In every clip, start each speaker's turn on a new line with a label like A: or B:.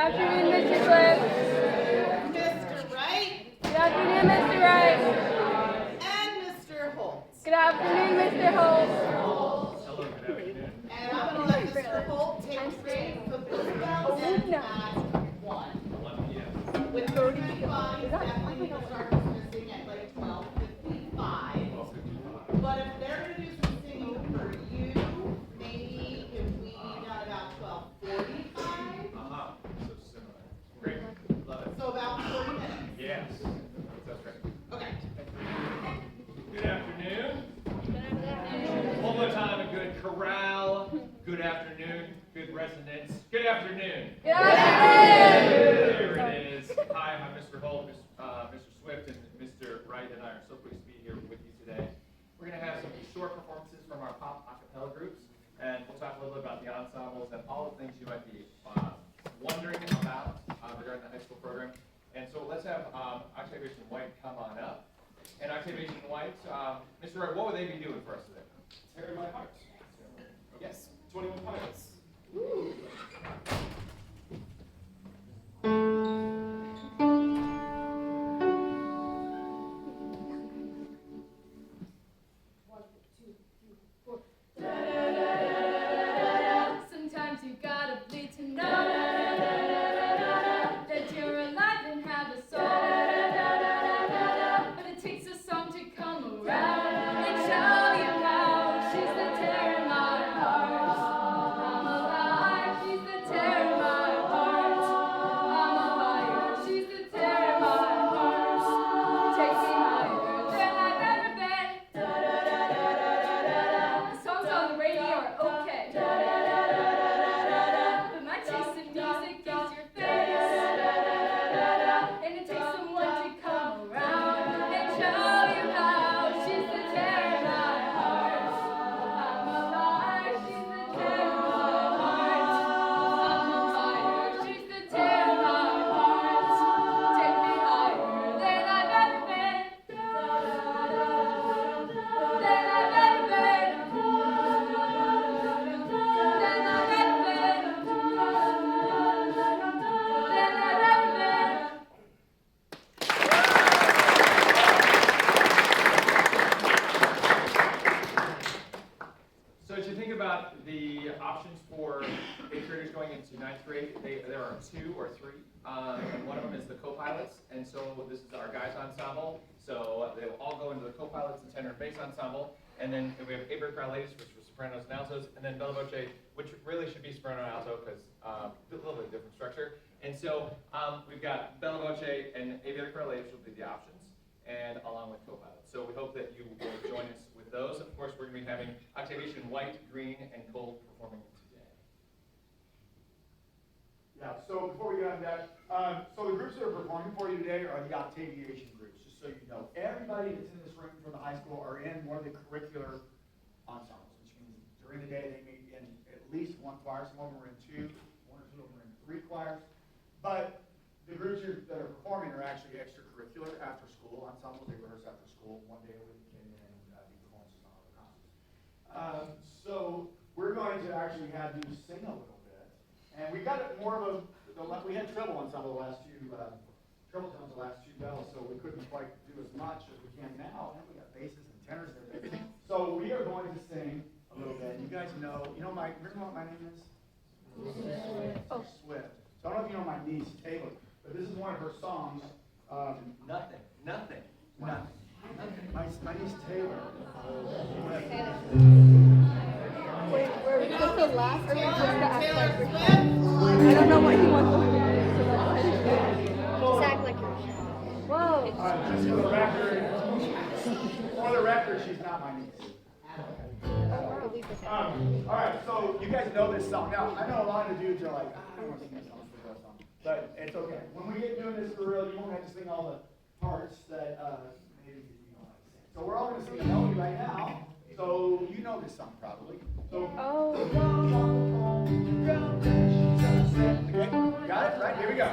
A: afternoon, Mr. Swift.
B: Mr. Wright.
A: Good afternoon, Mr. Wright.
B: And Mr. Holtz.
A: Good afternoon, Mr. Holt.
C: Hello, good afternoon.
B: And I'm going to let Mr. Holt take the reins of the program at 1.
C: 11 p.m.
B: With 35, definitely need to start dismissing at like 12:55. But if they're going to do some singing for you, maybe if we got about 12:45.
C: So similar. Great. Love it.
B: So about 40 minutes.
C: Yes. That's right.
B: Okay.
C: Good afternoon. One more time, a good chorale. Good afternoon. Good resonance. Good afternoon.
A: Good afternoon.
C: There it is. Hi, I'm Mr. Holt, Mr. Swift, and Mr. Wright and I are so pleased to be here with you today. We're going to have some short performances from our pop acapella groups, and we'll talk a little bit about the ensembles and all the things you might be wondering about regarding the high school program. And so let's have Octavation White come on up. And Octavation White, Mr. Wright, what would they be doing for us today?
D: Tearing my heart.
C: Yes.
D: 21 Pilots.
A: Sometimes you gotta bleed to know that you're alive and have a soul. But it takes a song to come around and show you how she's the tear in my heart. I'm alive, she's the tear in my heart. I'm a fire, she's the tear in my heart. Take me higher than I've ever been. The songs on the radio are okay. But my taste in music is your face. And it takes someone to come around and show you how she's the tear in my heart. I'm alive, she's the tear in my heart. I'm a fire, she's the tear in my heart. Take me higher than I've ever been. Than I've ever been. Than I've ever been. Than I've ever been.
C: So as you think about the options for eighth graders going into ninth grade, there are 2 or 3, and one of them is the co-pilots, and so this is our guys ensemble. So they will all go into the co-pilots and tenor and bass ensemble, and then we have Aves ladies, which were sopranos and altos, and then Bella Voce, which really should be soprano and alto because a little bit different structure. And so we've got Bella Voce and Aves ladies will be the options, and along with co-pilots. So we hope that you will join us with those. Of course, we're going to be having Octavation White, Green, and Gold performing today.
D: Yeah, so before we get on that, so the groups that are performing for you today are the Octaviation groups, just so you know. Everybody that's in this room from the high school are in one of the curricular ensembles, which means during the day they meet in at least 1 choir. Some of them are in 2, 1 or 2 of them are in 3 choirs. But the groups that are performing are actually extracurricular after school ensembles. They rehearse after school 1 day a week and then do performances on other concerts. So we're going to actually have you sing a little bit. And we got it more of we had treble ensemble the last few, treble tones the last 2 bells, so we couldn't quite do as much as we can now. And we got basses and tenors and everything. So we are going to sing a little bit. You guys know, remember what my name is? Swift. So I don't know if you know my niece, Taylor, but this is one of her songs.
C: Nothing.
D: My niece Taylor.
A: Wait, we're supposed to laugh or we're supposed to act
B: Taylor
A: like we're
B: Swift.
A: I don't know what he wants us to do, so that's
E: Just act like you're
A: Whoa.
D: Just for the record, she's not my niece. All right, so you guys know this song. Now, I know a lot of the dudes are like, I don't want to sing this song for real song. But it's okay. When we get doing this for real, you won't have to sing all the parts that maybe you know how to sing. So we're all going to sing a melody right now. So you know this song probably. So, okay, got it? Right, here we go.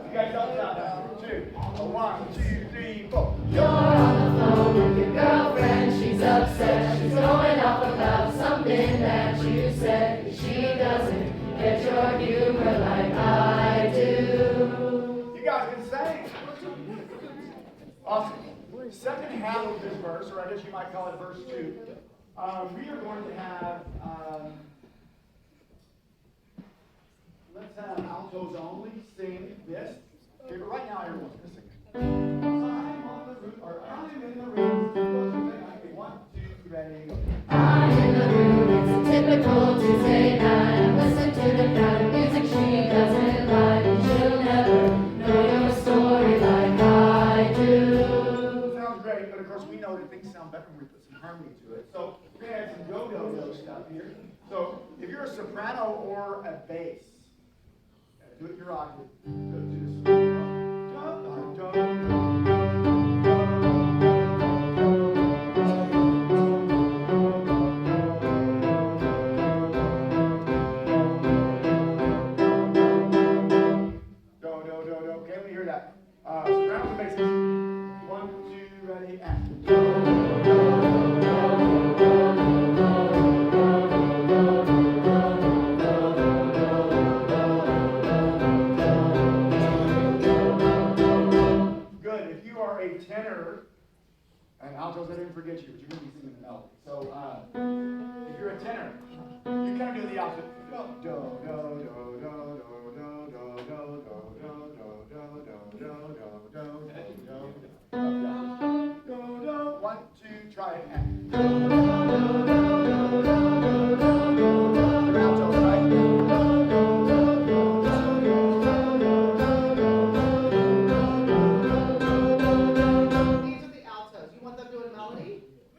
D: You guys help us out now. 2, 1, 2, 3, 4.
F: You're on the phone with your girlfriend, she's upset. She's going off about something that you said. She doesn't get your humor like I do.
D: Awesome. Second half of this verse, or I guess you might call it verse 2, we are going to have, let's have altos only sing this. Okay, but right now everyone's going to sing it. I'm on the roof, or I'm in the room. Okay, 1, 2, ready.
F: I'm in the room, it's a typical Tuesday night. Listen to the kind of music she doesn't like. She'll never know your story like I do.
D: Sounds great, but of course we know that things sound better when we put some harmony to it. So we're going to add some go-go-go stuff here. So if you're a soprano or a bass, do it your octave. Do this. Okay, let me hear that. Sopranos and basses. 1, 2, ready, and. Good. If you are a tenor, and altos, I didn't forget you, but you're going to be singing the melody. So, if you're a tenor, you kind of do the opposite. Do, do, do, do, do, do, do, do, do. 1, 2, try it. And altos, right?
B: These are the altos. You want them doing melody?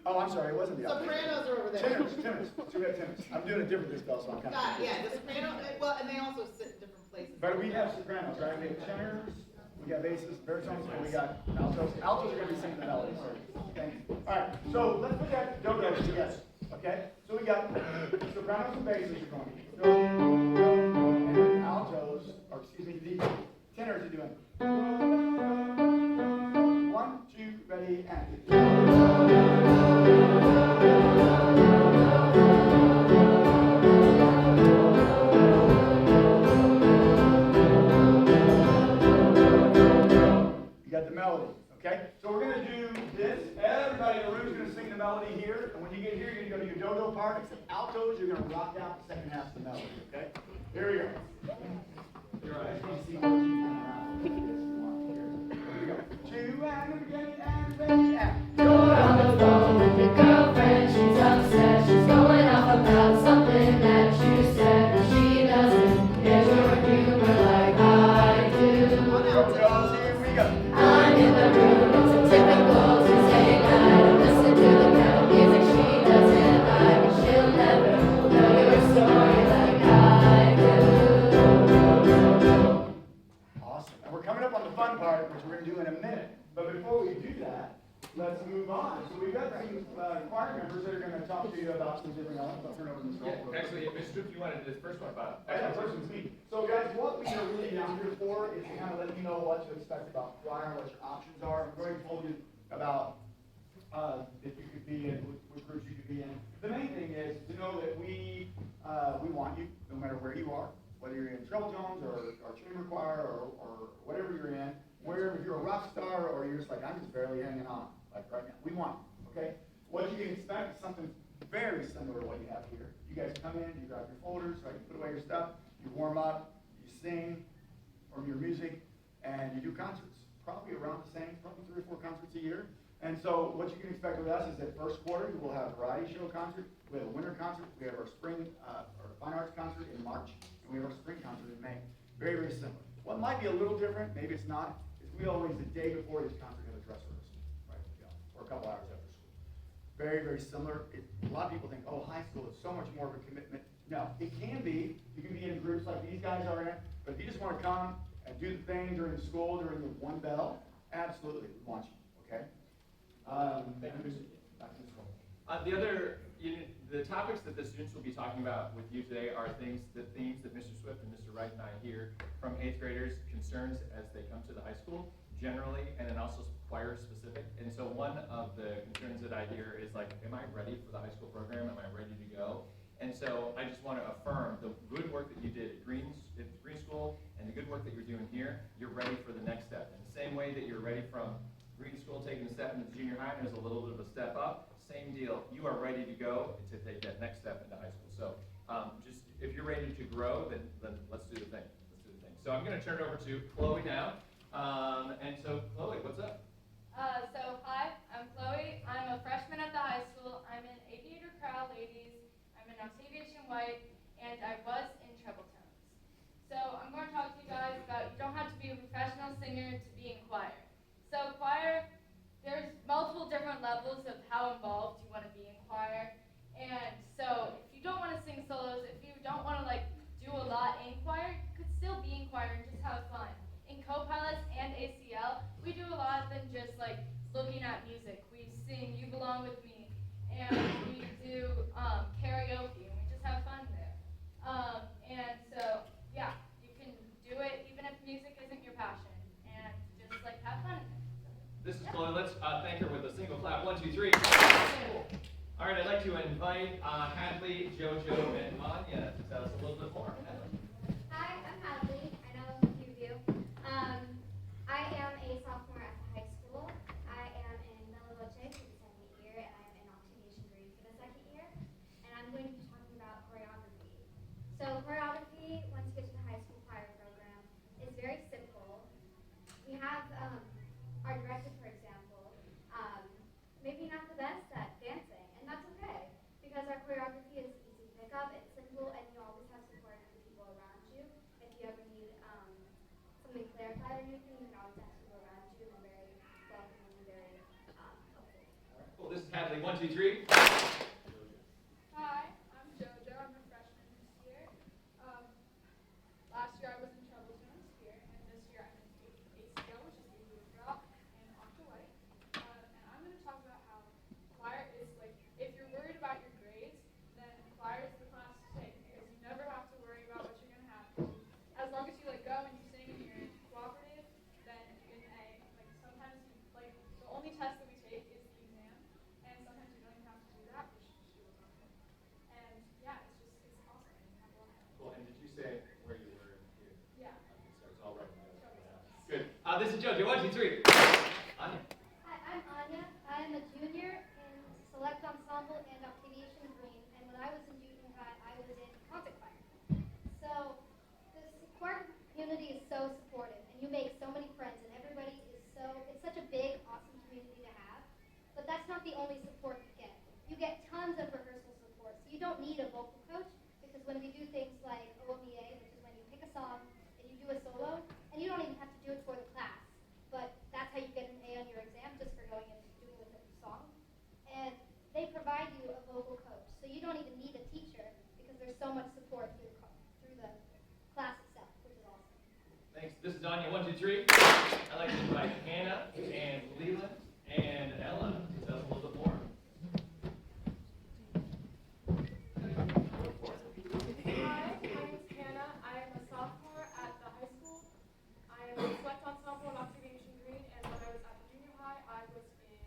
D: Oh, I'm sorry, it wasn't the altos.
B: Sopranos are over there.
D: Tenors. So we have tenors. I'm doing it different this spell, so I'm kind of.
B: Yeah, the soprano, well, and they also sit in different places.
D: But we have sopranos, right? We have tenors, we got basses, baritones, and we got altos. Altos are going to be singing the melody. Thank you. All right, so let's put that do-dos together. Okay? So we got sopranos and basses are going. And then altos, or excuse me, the tenors are doing. 1, 2, ready, and. The melody, okay? So we're going to do this. Everybody in the room is going to sing the melody here. And when you get here, you're going to go to your do-do part. Except altos, you're going to rock out the second half of the melody, okay? Here we go. You're right. I just need to see what you can around. Here we go. 2 and the beginning and ready and.
F: You're on the phone with your girlfriend, she's upset. She's going off about something that you said. She doesn't get your humor like I do.
D: Do-dos, here we go.
F: I'm in the room, it's a typical Tuesday night. Listen to the kind of music she doesn't like. And she'll never know your story like I do.
D: Awesome. And we're coming up on the fun part, which we're going to do in a minute. But before we do that, let's move on. So we've got some choir members that are going to talk to you about some different elements. I'll turn over to Ms.
C: Yeah, actually, Mr. Stroop, you wanted this first one about.
D: Yeah, first one's me. So guys, what we are really down here for is to kind of let you know what to expect about choir, what your options are. I've already told you about if you could be in, which groups you could be in. The main thing is to know that we want you, no matter where you are, whether you're in treble tones or chamber choir or whatever you're in, where if you're a rock star or you're just like, I'm just barely hanging on, like right now. We want you, okay? What you can expect is something very similar to what you have here. You guys come in, you grab your folders, right? You put away your stuff, you warm up, you sing from your music, and you do concerts. Probably around the same, probably 3 or 4 concerts a year. And so what you can expect with us is that first quarter, we will have a variety show concert, we have a winter concert, we have our spring, our fine arts concert in March, and we have our spring concert in May. Very, very similar. What might be a little different, maybe it's not, is we always, the day before this concert, have a dress rehearsal, right? Yeah, or a couple hours after school. Very, very similar. A lot of people think, oh, high school is so much more of a commitment. No, it can be. You can be in groups like these guys are in, but if you just want to come and do the thing during school, during the one bell, absolutely, we want you, okay?
C: Thank you, Mr. The topics that the students will be talking about with you today are themes that Mr. Swift and Mr. Wright and I hear from 8th graders' concerns as they come to the high school, generally, and then also choir specific. And so one of the concerns that I hear is like, am I ready for the high school program? Am I ready to go? And so I just want to affirm the good work that you did at Green School and the good work that you're doing here. You're ready for the next step. In the same way that you're ready from green school taking a step into junior high, and there's a little bit of a step up. Same deal. You are ready to go to take that next step into high school. So just if you're ready to grow, then let's do the thing. Let's do the thing. So I'm going to turn it over to Chloe now. And so Chloe, what's up?
A: Hi, I'm Chloe. I'm a freshman at the high school. I'm in Aviator Choral Ladies. I'm in OctaWhite, and I was in treble tones. So I'm going to talk to you guys about you don't have to be a professional singer to be in choir. So choir, there's multiple different levels of how involved you want to be in choir. And so if you don't want to sing solos, if you don't want to do a lot in choir, you could still be in choir and just have fun. In co-pilots and ACL, we do a lot than just looking at music. We sing You Belong With Me, and we do karaoke, and we just have fun there. And so, yeah, you can do it even if music isn't your passion, and just have fun in it.
C: This is Chloe. Let's thank her with a single clap. 1, 2, 3. All right, I'd like to invite Hadley, JoJo, and Anya to tell us a little bit more. Hadley.
E: Hi, I'm Hadley. I know a few of you. I am a sophomore at the high school. I am in Bella Voce for the second year, and I am in OctaGreen for the second year. And I'm going to be talking about choreography. So choreography, once you get to the high school choir program, is very simple. We have our director, for example, maybe not the best at dancing, and that's okay, because our choreography is easy to pick up, it's simple, and you always have support from people around you. If you ever need something clarified or anything, you can always ask people around you, and they're very welcoming and very helpful.
C: All right, cool. This is Hadley. 1, 2, 3.
G: Hi, I'm JoJo. I'm a freshman this year. Last year I was in treble tones here, and this year I'm in ACL, which is Aviator and OctaWhite. And I'm going to talk about how choir is if you're worried about your grades, then choir is the class to take, because you never have to worry about what you're going to have. As long as you go and you sing and you're cooperative, then you're in A. Sometimes the only test that we take is the exam, and sometimes you don't even have to do that, which she was on it. And yeah, it's awesome. You have a lot of fun.
C: Cool. And did you say where you were here?
G: Yeah.
C: Okay, so it's all right. Good. This is JoJo. 1, 2, 3. Anya.
E: Hi, I'm Anya. I am a junior in Select Ensemble and OctaGreen, and when I was in junior high, I was in concert choir. So the choir community is so supportive, and you make so many friends, and everybody is it's such a big, awesome community to have. But that's not the only support you get. You get tons of rehearsal support, so you don't need a vocal coach, because when we do things like OVA, which is when you pick a song and you do a solo, and you don't even have to do it for the class, but that's how you get an A on your exam, just for going and doing the song. And they provide you a vocal coach, so you don't even need a teacher, because there's so much support through the class itself, which is awesome.
C: Thanks. This is Anya. 1, 2, 3. I'd like to invite Hannah and Leland and Ella to tell us a little bit more.
G: Hi, my name is Hannah. I am a sophomore at the high school. I am in Select Ensemble and OctaGreen, and when I was at the junior high, I was in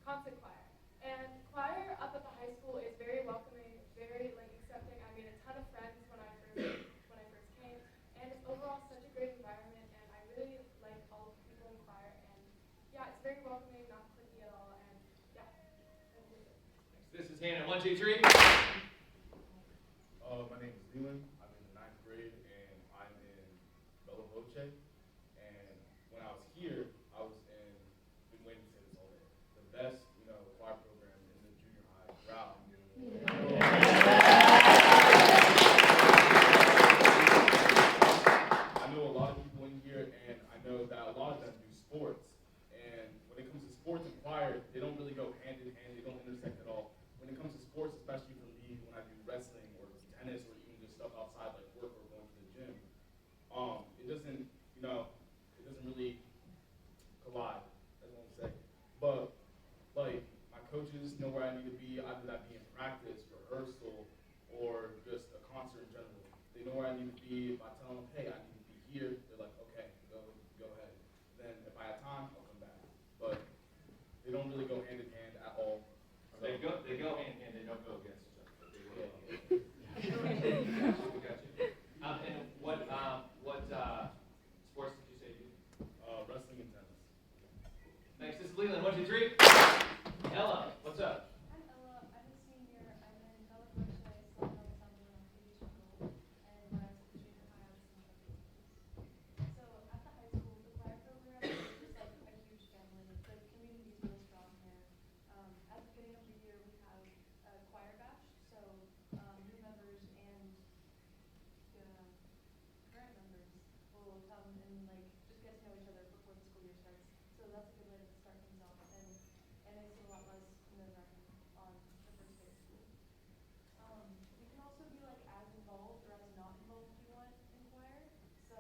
G: concert choir. And choir up at the high school is very welcoming, very accepting. I made a ton of friends when I first came, and it's overall such a great environment, and I really like all the people in choir. And yeah, it's very welcoming, not cliquey at all, and yeah, thank you.
C: This is Hannah. 1, 2, 3.
H: My name is Leland. I'm in the 9th grade, and I'm in Bella Voce. And when I was here, I was been waiting to say this all day, the best, choir program in the junior high route. I know a lot of people in here, and I know that a lot of them do sports. And when it comes to sports and choir, they don't really go hand in hand. They don't intersect at all. When it comes to sports, especially for me, when I do wrestling or tennis or even just stuff outside like work or going to the gym, it doesn't really collide. That's what I'm saying. But my coaches know where I need to be, either that be in practice, rehearsal, or just a concert in general. They know where I need to be. If I tell them, hey, I need to be here, they're like, okay, go ahead. Then if I have time, I'll come back. But they don't really go hand in hand at all.
C: They go hand in hand. They don't go against each other. But they will. We got you. And what sports did you say you do?
H: Wrestling and tennis.
C: Thanks.
I: that's a good way to start things off, and it makes it a lot less nerve-wracking on the first day of school. You can also be like as involved or as not involved if you want in choir. So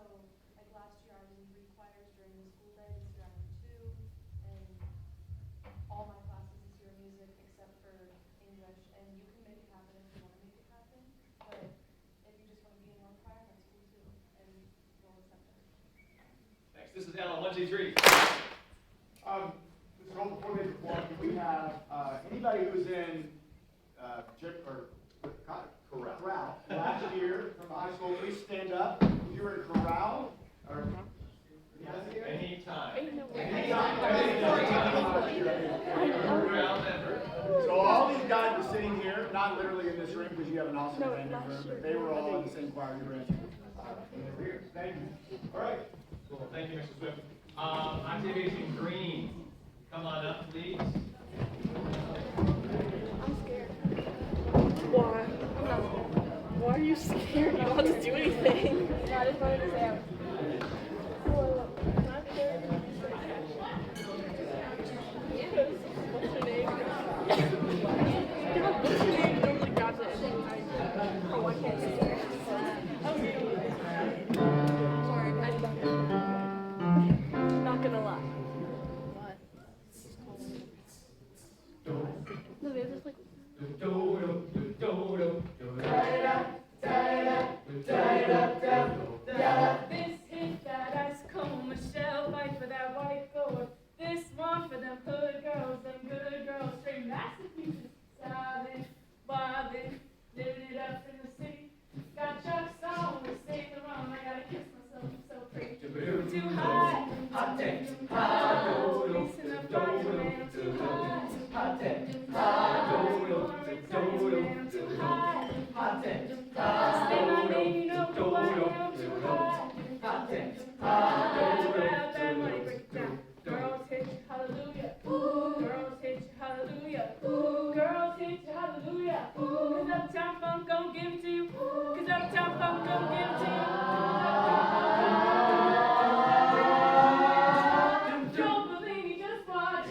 I: like last year I was in 3 choirs during the school day. This year I'm in 2, and all my classes this year are music except for English. And you can make it happen if you want to make it happen. But if you just want to be in one choir, that's cool too, and we'll accept it.
C: Next, this is Alan, 1, 2, 3.
D: This is all before they perform. Do we have anybody who's in chorale last year from the high school? Please stand up. If you were in chorale or
C: Anytime.
D: So all these guys were sitting here, not literally in this room because you have an awesome band room, but they were all in the same choir you were in. They were here. Thank you. All right.
C: Cool. Thank you, Mr. Swift. Octavation Green, come on up, please.
J: I'm scared. Why? I'm not scared. Why are you scared? You don't have to do anything. No, I just wanted to say what's your name? What's your name? Normally grabs it and oh, I can't say it. Sorry, I'm not gonna lie. What? No, they're just like.
A: This hit that ice cold Michelle, fight for that white gold. This one for them hood girls, them good girls, straight Massachusetts, silent, wildin', living it up in the city. Got Chuck's on, we're staying around. I gotta kiss myself, I'm so pretty. Too high, hot day, hot, racing up fire, man, I'm too high. Hot day, hot, I'm too high. Hot day, say my name, you know who I am, too high. Hot day, grab that money, break it down. Girls hit you, hallelujah. Girls hit you, hallelujah. Girls hit you, hallelujah. 'Cause Uptown Funk gon' give it to you. 'Cause Uptown Funk gon' give it to you. Don't believe me, just watch.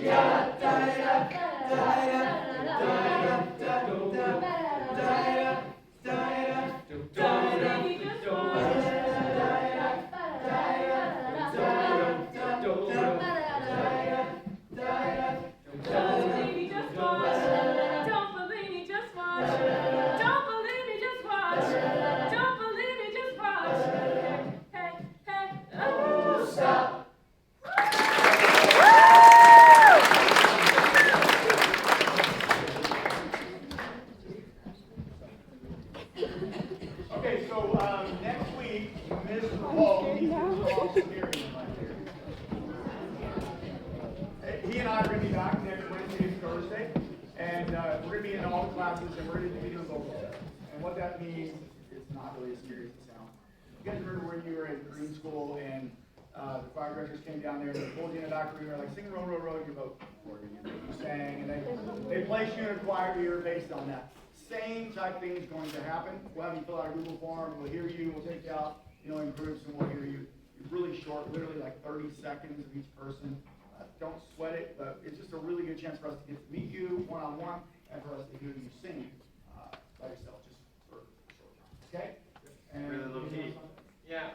D: Okay, so next week, Ms. Paul, he's awesome here. He and I are going to be back next Wednesday and Thursday, and we're going to be in all the classes, and we're going to be doing local. And what that means, it's not really as scary as it sounds. You guys remember when you were in green school and the choir directors came down there and they pulled you in the back room and were like, sing row, row, row, you vote for you. And you sang, and they placed you in a choir year based on that. Same type thing is going to happen. We'll have you fill out a Google form, we'll hear you, we'll take you out, in groups, and we'll hear you. It's really short, literally like 30 seconds of each person. Don't sweat it, but it's just a really good chance for us to get to meet you one-on-one and for us to hear you sing by yourself just for a short time. Okay? And
C: Really low key. Yeah,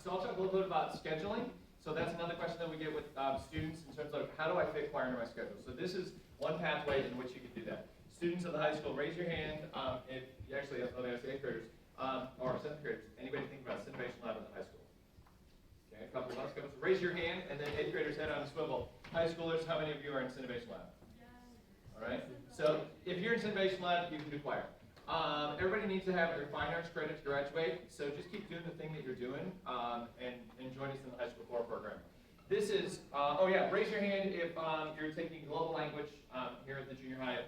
C: so I'll talk a little bit about scheduling. So that's another question that we get with students in terms of how do I fit choir into my schedule. So this is one pathway in which you can do that. Students of the high school, raise your hand if you actually, let me ask 8th graders, or 7th graders, anybody think about Syndication Lab in the high school? Okay, a couple of us go. So raise your hand, and then 8th graders head on a swivel. High schoolers, how many of you are in Syndication Lab? All right. So if you're in Syndication Lab, you can do choir. Everybody needs to have their fine arts credit to graduate, so just keep doing the thing that you're doing and join us in the high school choral program. This is, raise your hand if you're taking global language here at the junior high.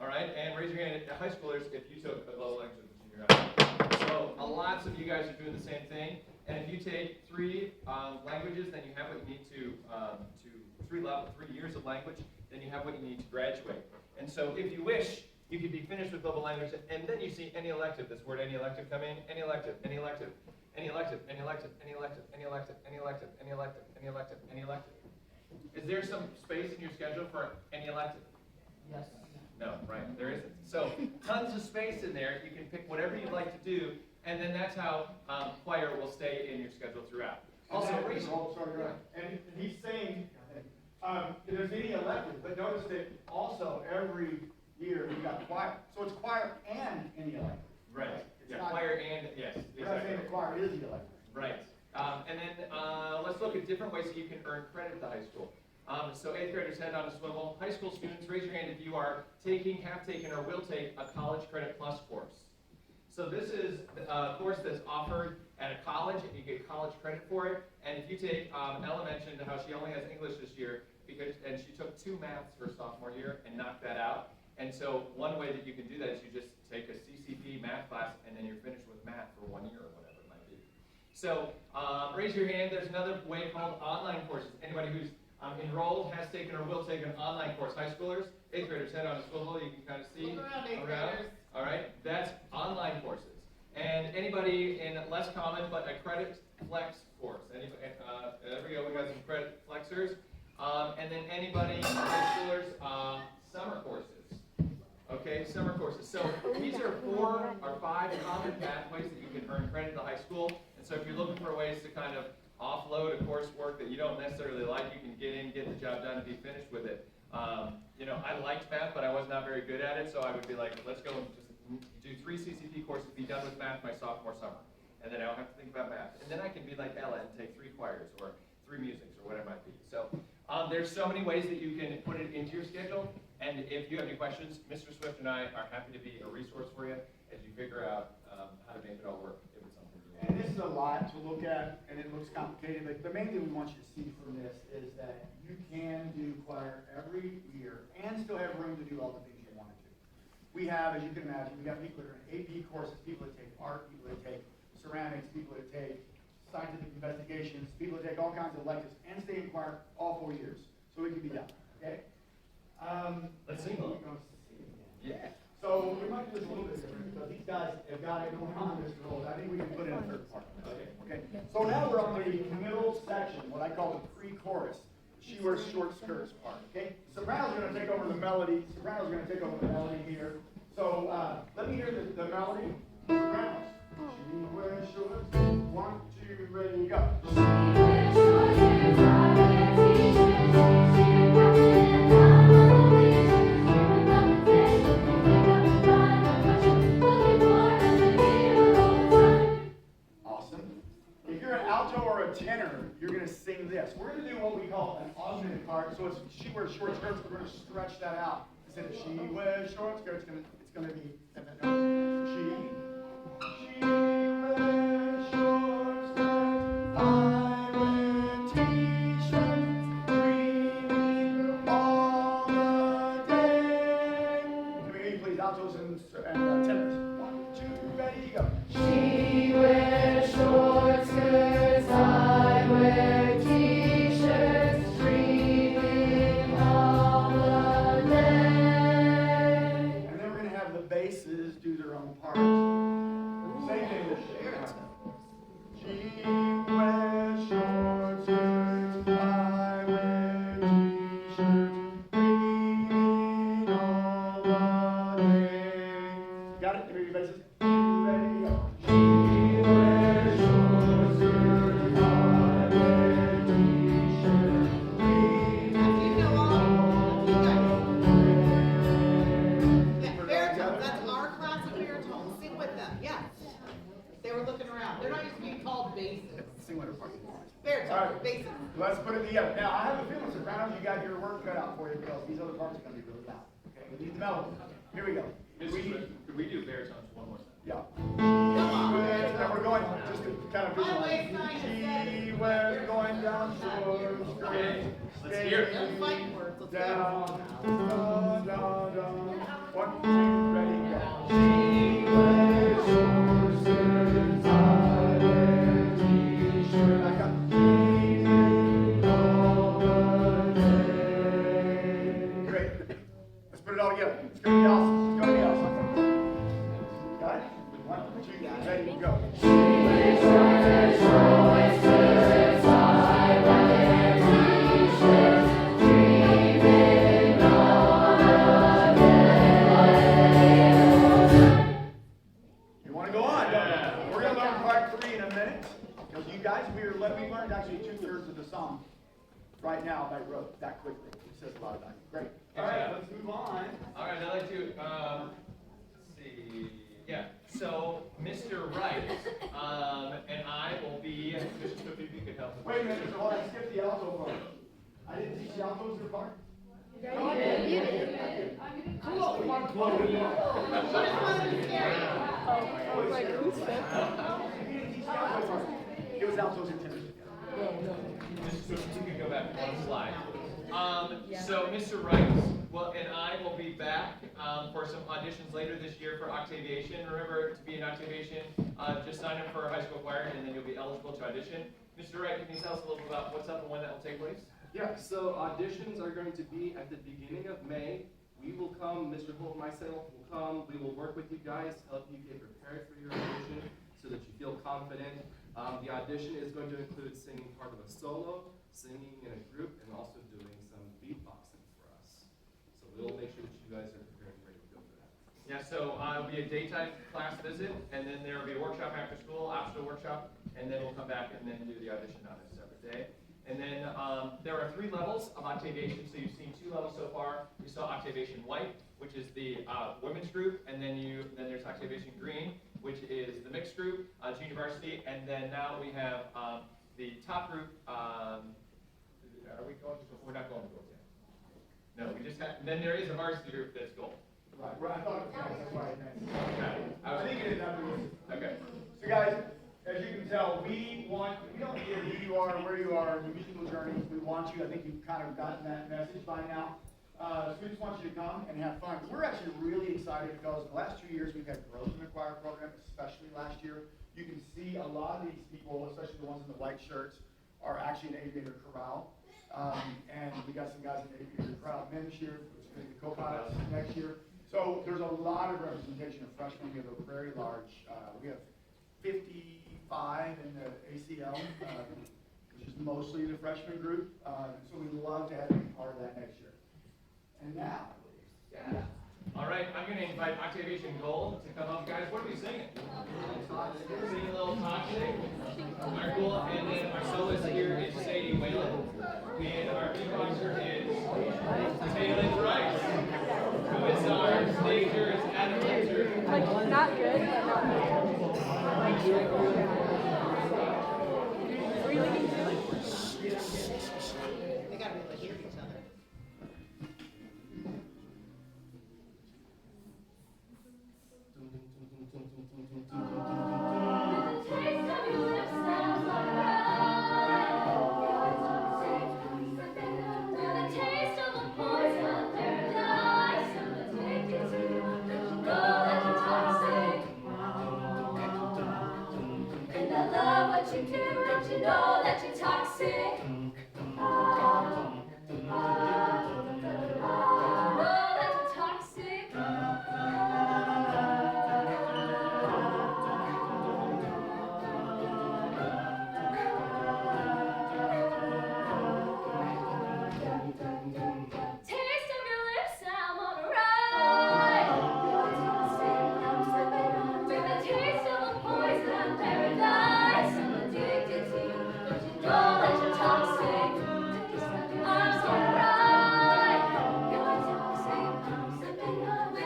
C: All right, and raise your hand at high schoolers if you took a global language at the junior high. So lots of you guys are doing the same thing, and if you take 3 languages, then you have what you need to 3 years of language, then you have what you need to graduate. And so if you wish, you could be finished with global language, and then you see any elective. This word any elective come in, any elective, any elective, any elective, any elective, any elective, any elective, any elective, any elective, any elective, any elective. Is there some space in your schedule for any elective? Yes. No, right, there isn't. So tons of space in there. You can pick whatever you'd like to do, and then that's how choir will stay in your schedule throughout. Also, raise
D: and he's saying, if there's any elective, but notice that also every year we've got choir. So it's choir and any elective.
C: Right.
D: It's
C: Yeah,
D: not-
C: choir and, yes,
D: We're not saying
C: exactly.
D: the choir is the elective.
C: Right. And then let's look at different ways that you can earn credit at the high school. So 8th graders head on a swivel. High school students, raise your hand if you are taking, have taken, or will take a College Credit Plus course. So this is a course that's offered at a college, and you get college credit for it. And if you take, Ella mentioned how she only has English this year, and she took 2 maths her sophomore year and knocked that out. And so one way that you can do that is you just take a CCP math class, and then you're finished with math for 1 year or whatever it might be. So raise your hand. There's another way called online courses. Anybody who's enrolled, has taken, or will take an online course. High schoolers, 8th graders, head on a swivel. You can kind of see
B: Look around, 8th graders.
C: All right, that's online courses. And anybody in less common, but a credit flex course. Anybody, there we go. We got some credit flexers. And then anybody, high schoolers, summer courses. Okay, summer courses. So these are 4 or 5 common pathways that you can earn credit at the high school. And so if you're looking for ways to kind of offload a coursework that you don't necessarily like, you can get in, get the job done, and be finished with it. You know, I liked math, but I was not very good at it, so I would be like, let's go and just do 3 CCP courses, be done with math my sophomore summer. And then I don't have to think about math. And then I can be like Ella and take 3 choirs or 3 musics or whatever it might be. So there's so many ways that you can put it into your schedule. And if you have any questions, Mr. Swift and I are happy to be a resource for you as you figure out how to make it all work. If it's something you want.
D: And this is a lot to look at, and it looks complicated, but the main thing we want you to see from this is that you can do choir every year and still have room to do all the things you want to do. We have, as you can imagine, we have people that are in AP courses, people that take art, people that take ceramics, people that take scientific investigations, people that take all kinds of electives and stay in choir all 4 years. So it can be done, okay?
C: Let's sing along. Yeah.
D: So we might do this a little bit different because these guys have got it going on this role. I think we can put in a third part. Okay. So now we're on the middle section, what I call the pre-chorus. She wears short skirts part. Okay. Soprano's going to take over the melody. Soprano's going to take over the melody here. So let me hear the melody. Sopranos. She wears short skirts. 1, 2, ready, go.
F: She wears short skirts, I wear t-shirts.
D: Tenor, you're going to sing this. We're going to do what we call an augmented part. So it's she wears short skirts. We're going to stretch that out. Instead of she wears short skirts, it's going to be she wears short skirts. I wear t-shirts. Dreaming all the day. Can we hear you please, altos and tenors? 1, 2, ready, go.
F: She wears short skirts, I wear t-shirts, dreaming all the day.
D: And then we're going to have the basses do their own parts. Same thing this year. She wears short skirts, I wear t-shirts, dreaming all the day. Got it? Hear your basses? Ready, go. She wears short skirts, I wear t-shirts,
B: You know all, you guys. Yeah, baritone, that's our class of baritone. Sing with them, yes. They were looking around. They're not used to being called basses.
D: Sing with her part.
B: Baritone,
D: All right.
B: basses.
D: Let's put it together. Now, I have a feeling, Sopranos, you got your work cut out for you because these other parts are going to be really loud. Okay, we need the melody. Here we go.
C: Mr. Swift, could we do baritones one more time?
D: Yeah.
B: Come on.
D: And we're going just to kind of
B: Highway
D: visualize.
B: sign
D: She
B: said-
D: wears going down shore.
C: Okay, let's hear it.
B: They're fighting words. Let's go.
D: Down, down, down. 1, 2, ready, go. She wears short skirts, I wear t-shirt. Back up. Dreaming all the day. Great. Let's put it all together. It's going to be awesome. It's going to be awesome. Got it? 1, 2, ready, go.
F: She wears short skirts, I wear t-shirts.
D: But we learned actually 2/3 of the song right now by rote that quickly. It says a lot about you. Great. All right, let's move on.
C: All right, I'd like to, let's see, yeah, so Mr. Wright, and I will be, just if you could help.
D: Wait a minute, hold on, skip the alto part. I didn't teach the altos their part.
E: You did.
D: Cool. We want to blow it up.
J: I was like, who's that?
D: You didn't teach the alto part. It was altos and tenors.
C: Just so you can go back one slide. So Mr. Wright, well, and I will be back for some auditions later this year for Octavation. Remember, to be an Octavation, just sign up for our high school choir, and then you'll be eligible to audition. Mr. Wright, can you tell us a little bit about what's up and when that will take place?
K: Yeah, so auditions are going to be at the beginning of May. We will come, Mr. Holt and myself will come. We will work with you guys, help you get prepared for your audition so that you feel confident. The audition is going to include singing part of a solo, singing in a group, and also doing some beatboxing for us. So we'll make sure that you guys are prepared and ready to go for that.
C: Yeah, so it'll be a daytime class visit, and then there will be a workshop after school, optional workshop, and then we'll come back and then do the audition on a separate day. And then there are 3 levels of Octavation, so you've seen 2 levels so far. You saw Octavation White, which is the women's group, and then there's Octavation Green, which is the mixed group, junior varsity, and then now we have the top group. Are we going? We're not going to gold yet. No, we just have. Then there is a varsity group that's gold.
D: Right, I thought it was nice, that's why I meant.
C: Okay.
D: I was thinking it afterwards.
C: Okay.
D: So guys, as you can tell, we don't care who you are, where you are in your musical journey. We want you, I think you've kind of gotten that message by now. So we just want you to come and have fun. We're actually really excited because the last 2 years we've had growth in the choir program, especially last year. You can see a lot of these people, especially the ones in the white shirts, are actually in aviator chorale. And we got some guys in the aviator chorale this year, which is going to be co-pilots next year. So there's a lot of representation of freshmen. We have a very large, we have 55 in the ACL, which is mostly the freshman group. So we'd love to have you be part of that next year. And now,
C: Yeah. All right, I'm going to invite Octavation Gold to come up, guys. What are we singing? Singing a little Toxic. All right, cool. And then our soloist here is Sadie Whalen. And our beatboxer is Taylor Rice. Who is our stager is Adam Winter.
J: Like, not good, but not bad. Really?
B: They gotta be able to hear each other.
A: You do, don't you know that you're toxic? Know that you're toxic. Taste of your lips, I'm on a ride. With the taste of a poison paradise. I'm addicted to you. Don't you know that you're toxic? I'm so right. You're toxic.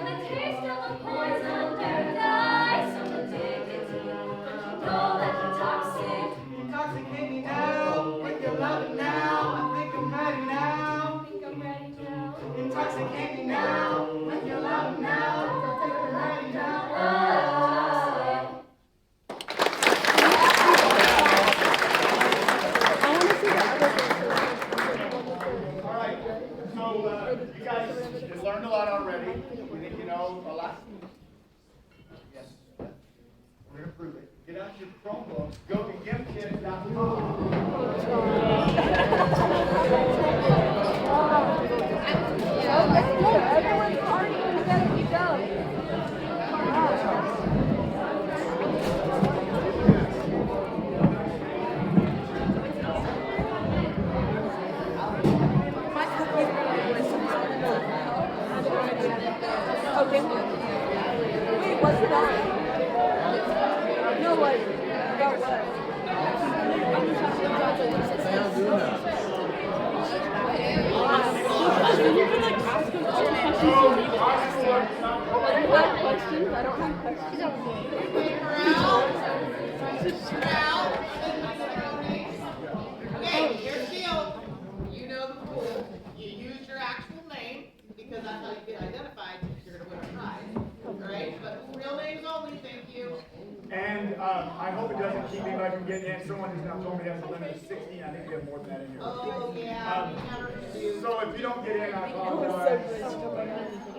A: With the taste of a poison paradise. I'm addicted to you. Don't you know that you're toxic?
B: Intoxicate me now, with your loving now. I think I'm ready now.
A: Think I'm ready now.
B: Intoxicate me now, with your loving now. I think I'm ready now.
J: I want to see the other
D: all right. So you guys have learned a lot already. We think you know a lot. Yes. We're going to prove it. Get out your Chromebooks. Go to gimkit.com.
J: Everyone's partying. We gotta keep going. Okay. Wait, what's it on? No, like, about what? questions? I don't have questions.
E: She's over here.
B: Okay, here's the deal. You know the rule. You use your actual name, because that's how you get identified, if you're gonna win a prize. Alright, but real names only, thank you.
D: And I hope it doesn't keep anybody from getting in. Someone has now told me there's a limit of 16. I think we have more than that in here.
B: Oh, yeah, you never do.
D: So if you don't get in, I apologize.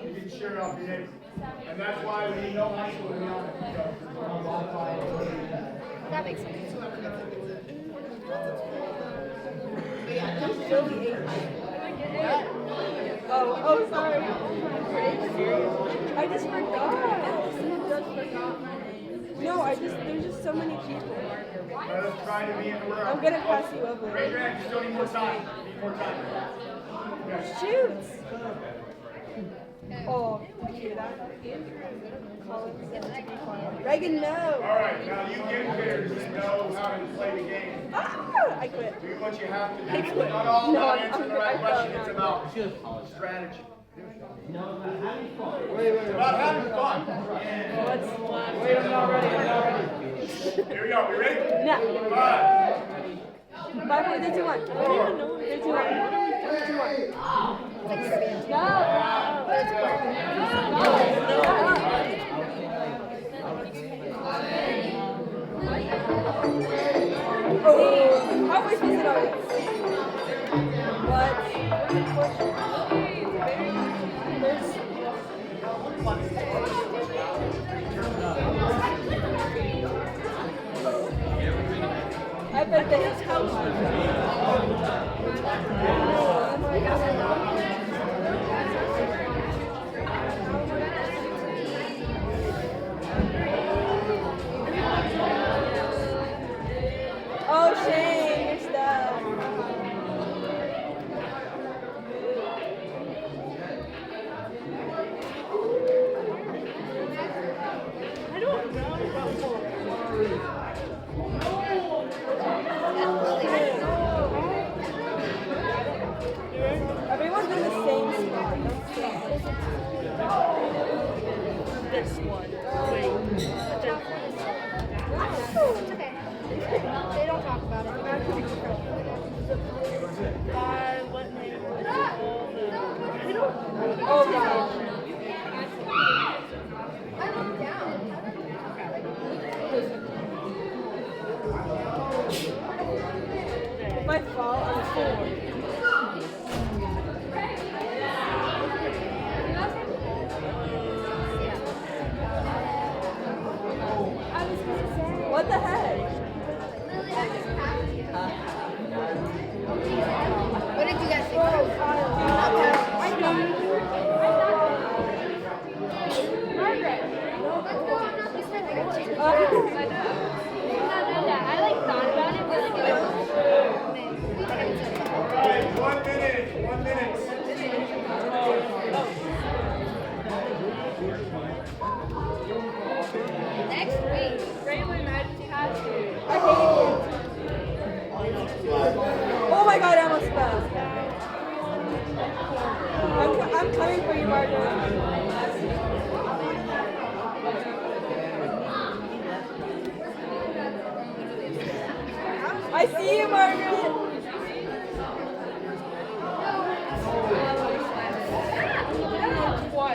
D: You can share it off your neighbor. And that's why we know high school to be on it.
E: That makes sense.
B: But yeah, definitely.
J: Oh, sorry. I just forgot. No, there's just so many people.
D: Let us try to be in the world.
J: I'm gonna pass you over.
D: Raise your hand, you still need more time. Need more time. Okay.
J: Shoot! Oh, you that? Reagan, no!
D: Alright, now you get here to know how to play the game.
J: Ah, I quit.
D: Do what you have to do.
J: I
D: It's
J: quit.
D: not all
J: No,
D: about
J: I'm-
D: answering the
J: I
D: right question,
J: felt
D: it's
J: not.
D: about strategy. It's about having fun.
J: Wait, I'm not ready.
D: Here we go, we ready?
J: No.
D: 5,
J: 5, 4, 3, 2, 1. 3, 2, 1. 3, 2, 1. Oh, how am I supposed to know this? What? I bet that his house Oh, Shane, you're stuck. I don't know about Everyone's in the same spot. This one. Wait.
E: It's okay. They don't talk about it.
J: What name was it? Oh, God.
E: I looked down.
J: If I fall, I'm full. What the heck?
E: Lily, I just passed you. What did you guys think?
A: Margaret.
E: Let's go. I'm not this way. I got you.
A: I like thought about it, but like
D: Alright, 1 minute, 1 minute.
E: Next week.
A: Raylan, I just had to.
J: I hate it. Oh my God, I almost fell. I'm coming for you, Margaret. I see you, Margaret.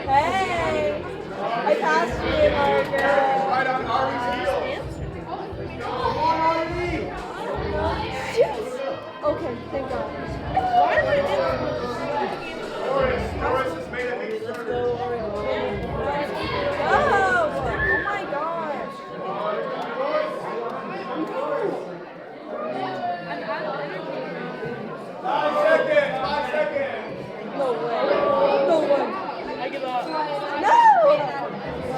J: Hey, I passed you, Margaret.
D: Right on Ari's heel. Come on, Ari.
J: Jeez. Okay, thank God. Why am I
D: Doris has made a big turn.
J: Oh my gosh.
D: Five seconds.
J: No way. No way. I give up. No!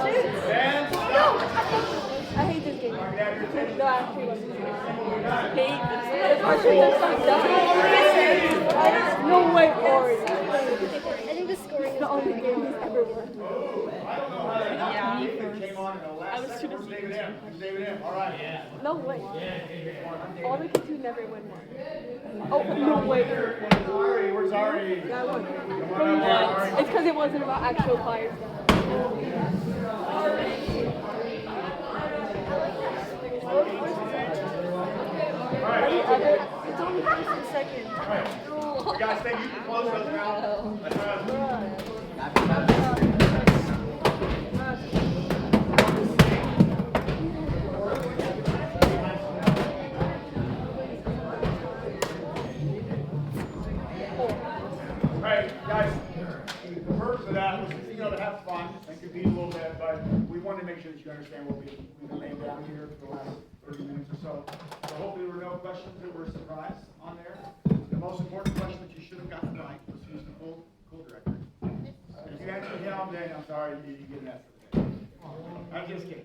J: Shoot.
D: And stop.
J: I hate this game.
D: You have your 10
J: No, actually, I hate this. I should have stopped. No way, Ori.
E: I think the scoring is
J: The only game he's ever won.
D: I don't know how that happened. It came on in the last second. Where's David M? Where's David M? All right.
J: No way. All the kids who never win one. Oh, no way.
D: Ari, where's Ari?
J: Yeah, I won.
D: Come on up here, Ari.
J: It's because it wasn't about actual choir stuff.
D: on the bases.
J: Second.
D: All right. You guys think you can close those now? Alright, guys, the purpose of that was, to have fun and compete a little bit, but we wanted to make sure that you understand what we've been laying down here for the last 30 minutes or so. So hopefully there were no questions that were a surprise on there. The most important question that you should have gotten right was who's the full director. If you answered him, then I'm sorry, you get an F for the day. I'm just kidding.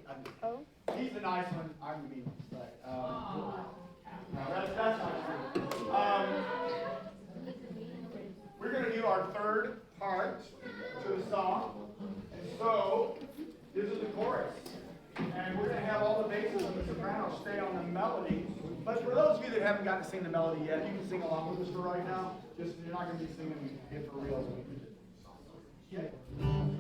D: He's the nice one, I'm the mean one. But, no, that's not true. We're going to do our third part to the song. And so, this is the chorus. And we're going to have all the basses and the sopranos stay on the melody. But for those of you that haven't gotten to sing the melody yet, you can sing along with us for right now. Just, you're not going to be singing it for real. Here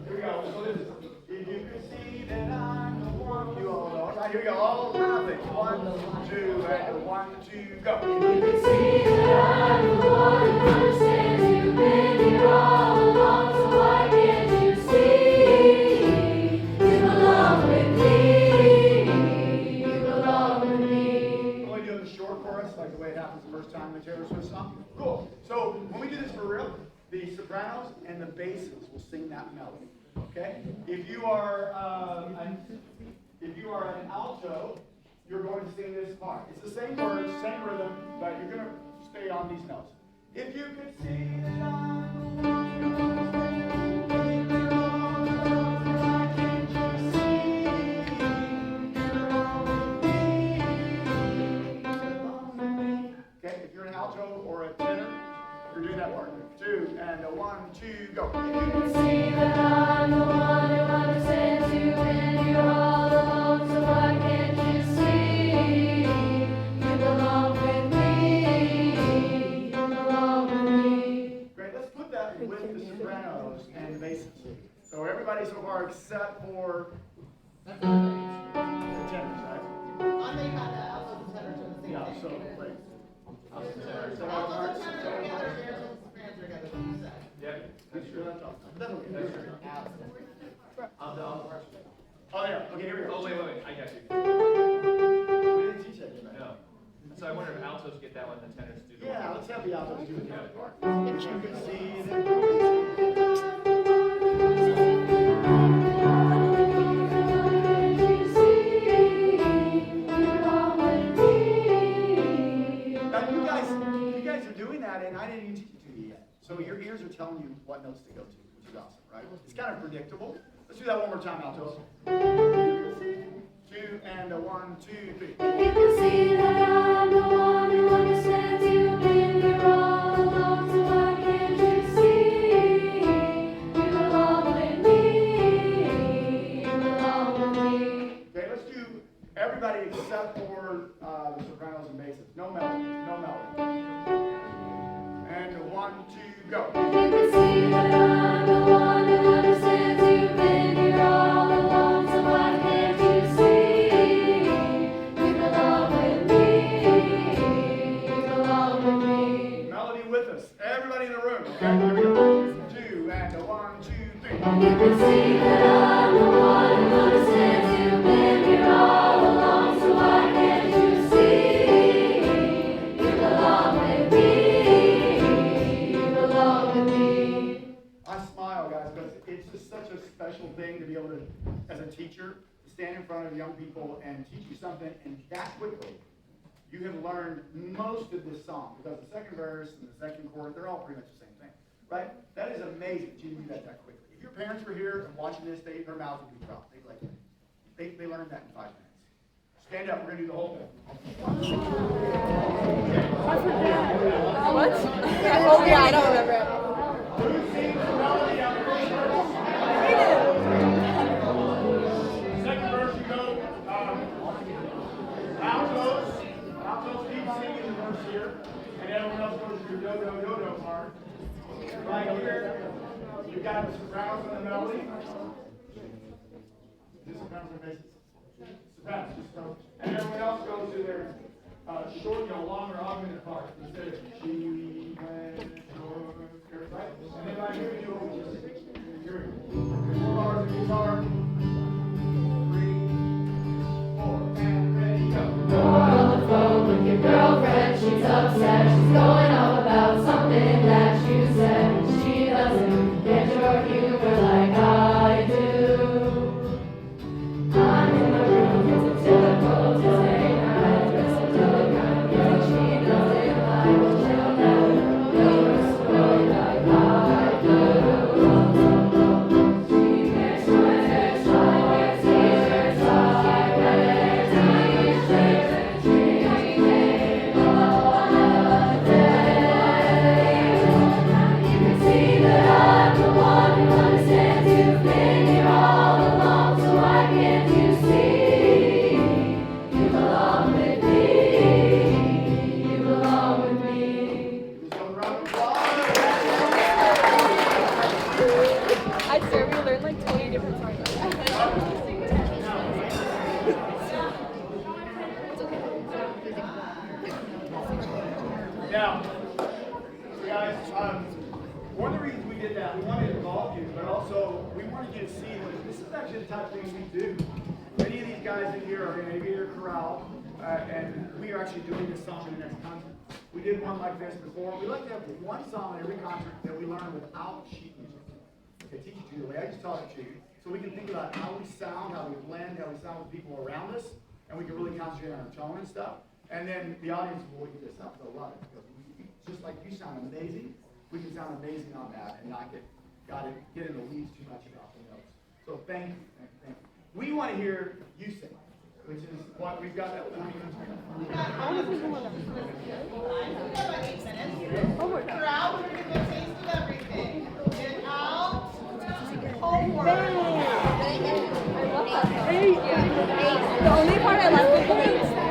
D: we go. So this is, if you could see that I'm the one you all know. Right, here we go. All around it. 1, 2, and 1, 2, go.
F: If you could see that I'm the one who understands you've been here all along, so why can't you see? You belong with me. You belong with me.
D: I'm only doing the short chorus, like the way it happens the first time in the Taylor Swift song. Cool. So when we do this for real, the sopranos and the basses will sing that melody. Okay? If you are an alto, you're going to sing this part. It's the same words, same rhythm, but you're going to stay on these notes. If you could see that I'm the one who understands you all along, why can't you see? You belong with me. Okay? If you're an alto or a tenor, you're doing that part. 2 and a 1, 2, go.
F: If you could see that I'm the one who understands you've been here all along, so why can't you see? You belong with me. You belong with me.
D: Great, let's put that with the sopranos and the basses. So everybody so far except for the tenors, right?
B: I think on the altos and tenors are the same
D: Yeah,
B: thing.
D: so wait.
B: Altos and tenors are together, baritons and sopranos are together, what you said.
C: Yep.
D: That's true. That's okay.
C: That's true.
D: Oh, there. Okay, here we go.
C: Oh, wait, I got you.
D: We didn't teach that, did I?
C: No. So I wonder if altos get that one, the tenors do the
D: Yeah, let's have the altos do the
C: Yeah.
D: tenor part. If you could see that. Now, you guys are doing that, and I didn't even teach it to you yet. So your ears are telling you what notes to go to, which is awesome, right? It's kind of predictable. Let's do that one more time, altos. 2 and a 1, 2, 3.
F: If you could see that I'm the one who understands you've been here all along, so why can't you see? You belong with me. You belong with me.
D: Okay, let's do everybody except for the sopranos and basses. No melody, no melody. And a 1, 2, go.
F: If you could see that I'm the one who understands you've been here all along, so why can't you see? You belong with me. You belong with me.
D: Melody with us. Everybody in the room. Okay, here we go. 2 and a 1, 2, 3.
F: If you could see that I'm the one who understands you've been here all along, so why can't you see? You belong with me. You belong with me.
D: I smile, guys, because it's just such a special thing to be able to, as a teacher, stand in front of young people and teach you something, and that quickly, you have learned most of this song, because the second verse and the second chorus, they're all pretty much the same thing, right? That is amazing that you do that quickly. If your parents were here and watching this, their mouths would be dropped. They learned that in 5 minutes. Stand up, we're going to do the whole thing.
J: What? Oh yeah, I don't remember it.
D: Who sings the melody on the first verse? Second verse, you go, altos keep singing the verse here, and everyone else goes to your do-do-do-do part. Right here, you got the sopranos and the melody. The sopranos and basses. Sopranos, and everyone else goes to their short, longer augmented part. Instead of she went short, right? And then right here we do just here we go. 4 bars of guitar. 3, 4, and ready, go.
F: You're on the phone with your girlfriend, she's upset, she's going on about something that you said. She doesn't get your humor like I do. I'm in the room, it's a typical Tuesday night. Listen to the kind of music she doesn't like. She'll never know your story like I do. She wears sweaters, I wear t-shirts, I wear t-shirts, dreaming of a day. You can see that I'm the one who understands you've been here all along, so why can't you see? You belong with me, you belong with me.
D: Just a round of applause.
J: I swear we learned like 20 different songs.
D: Now, guys, one of the reasons we did that, we wanted to involve you, but also we wanted you to see that this is actually the type of thing we do. Many of these guys in here are in aviator chorale, and we are actually doing this song in the next concert. We did one like this before. We like to have one song in every concert that we learn without sheet music. Okay, teach it to you the way I just taught it to you, so we can think about how we sound, how we blend, how we sound with people around us, and we can really concentrate on our tone and stuff. And then the audience will eat this up. They'll love it because just like you sound amazing, we can sound amazing on that and not get in the weeds too much about the notes. So thank you, thank you. We want to hear you sing, which is what we've got.
B: We got about 8 minutes. Crowd, we're gonna go taste of everything. Get out. Homework.
J: I love that. Hey, the only part I like is the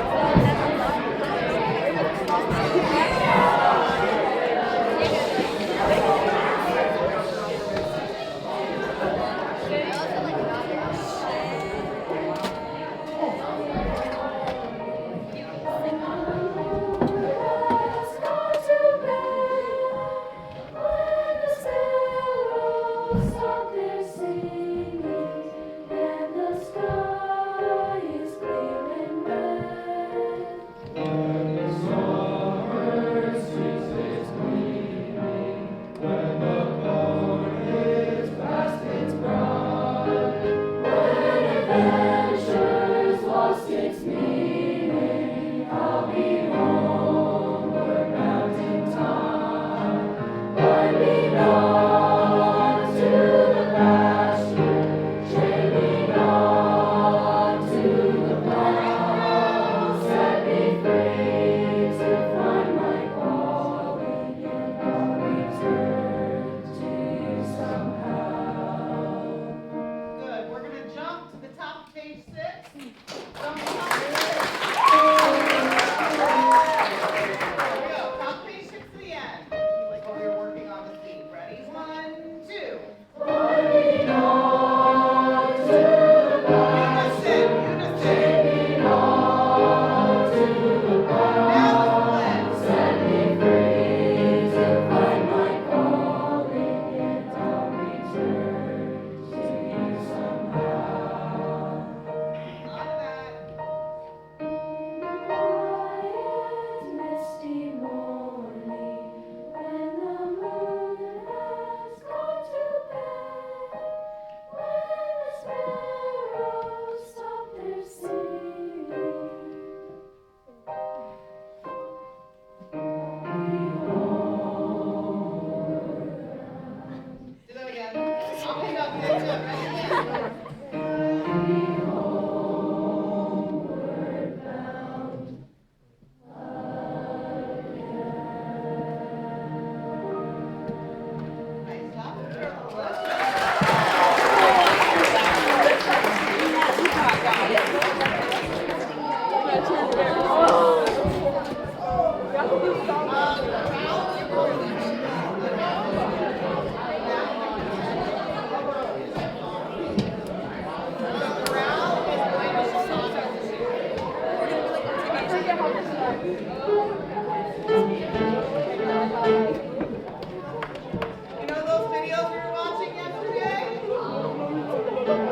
B: Count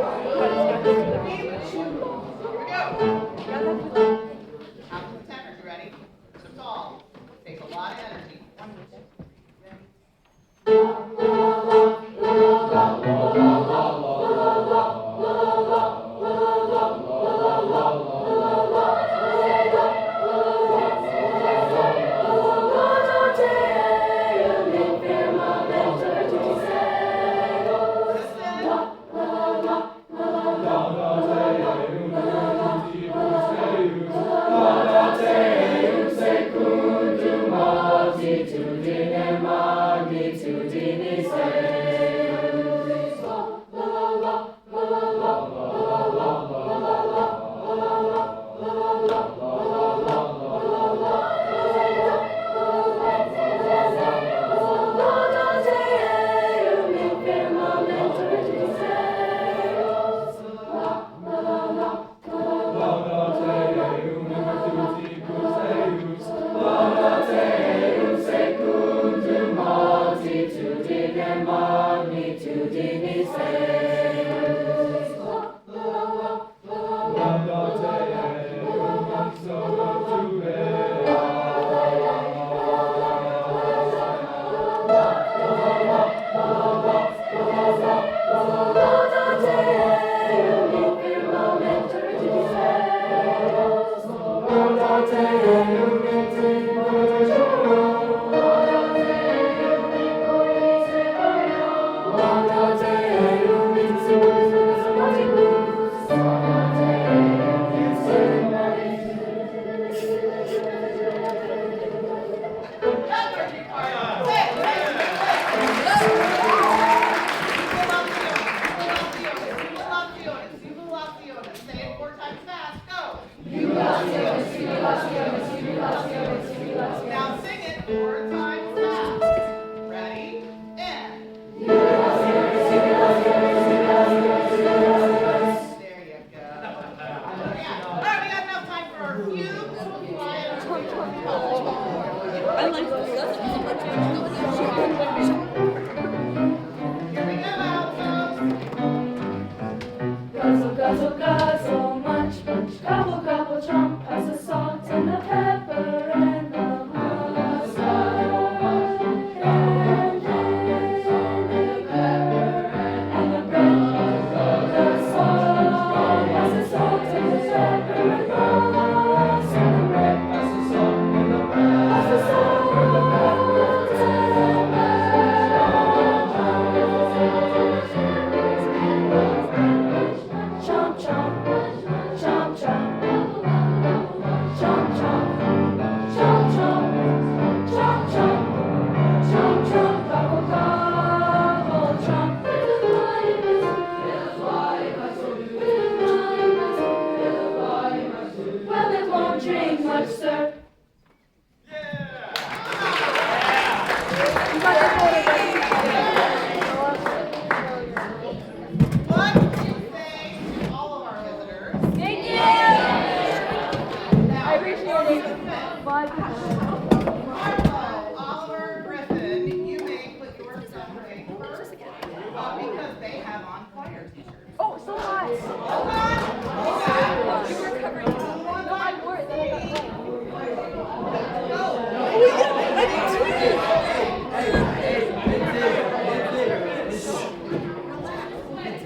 B: to 10, are you ready? So tall. Takes a lot of energy. Now sing it 4 times fast. Ready? And. There you go. Yeah. All right, we got enough time for our fugue.
J: I like those.
B: Here we go, altos.
F: Guzzle, guzzle, guzzle, munch, munch, gobble, gobble, chomp, pass the salt and the pepper and the mustard. And the bread, the salt, pass the salt and the pepper and the mustard. The bread, pass the salt and the pepper, pass the salt and the pepper and the chomp, chomp, chomp, chomp, chomp, chomp, chomp, chomp, chomp, chomp, chomp, chomp, gobble, gobble, chomp. Well, it won't drink much, sir.
B: What do you say to all of our visitors?
A: Thank you.
B: Now,
A: I appreciate it.
B: Marlo, Oliver, Griffin, you may put your stuff away first, because they have on choir t-shirts.
A: Oh, so hot.
B: Hold on. Hold on.
A: You were covering. No, I wore it. Then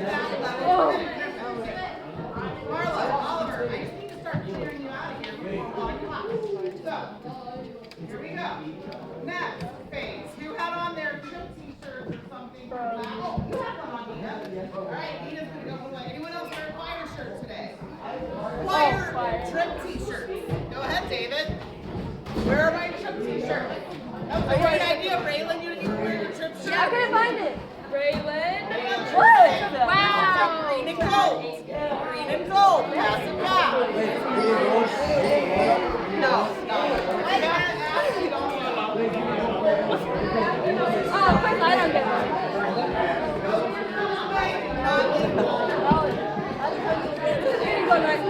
A: I got cold.
B: Go. Marlo, Oliver, I just need to start clearing you out of here before 1 o'clock. So, here we go. Next phase. Who had on their trip t-shirts or something from that? Oh, you have one on, Nina. All right, Nina's gonna go away. Anyone else wear a choir shirt today? Choir trip t-shirts. Go ahead, David. Where are my trip t-shirts? That was a great idea, Raylan. You didn't even wear your trip shirt.
A: I couldn't find it. Raylan.
B: What?
A: Wow.
B: Green and gold. Green and gold. Pass it back. No, no. I gotta ask you don't
A: Oh, of course I don't get one.
B: Not equal.
A: Here you go, North.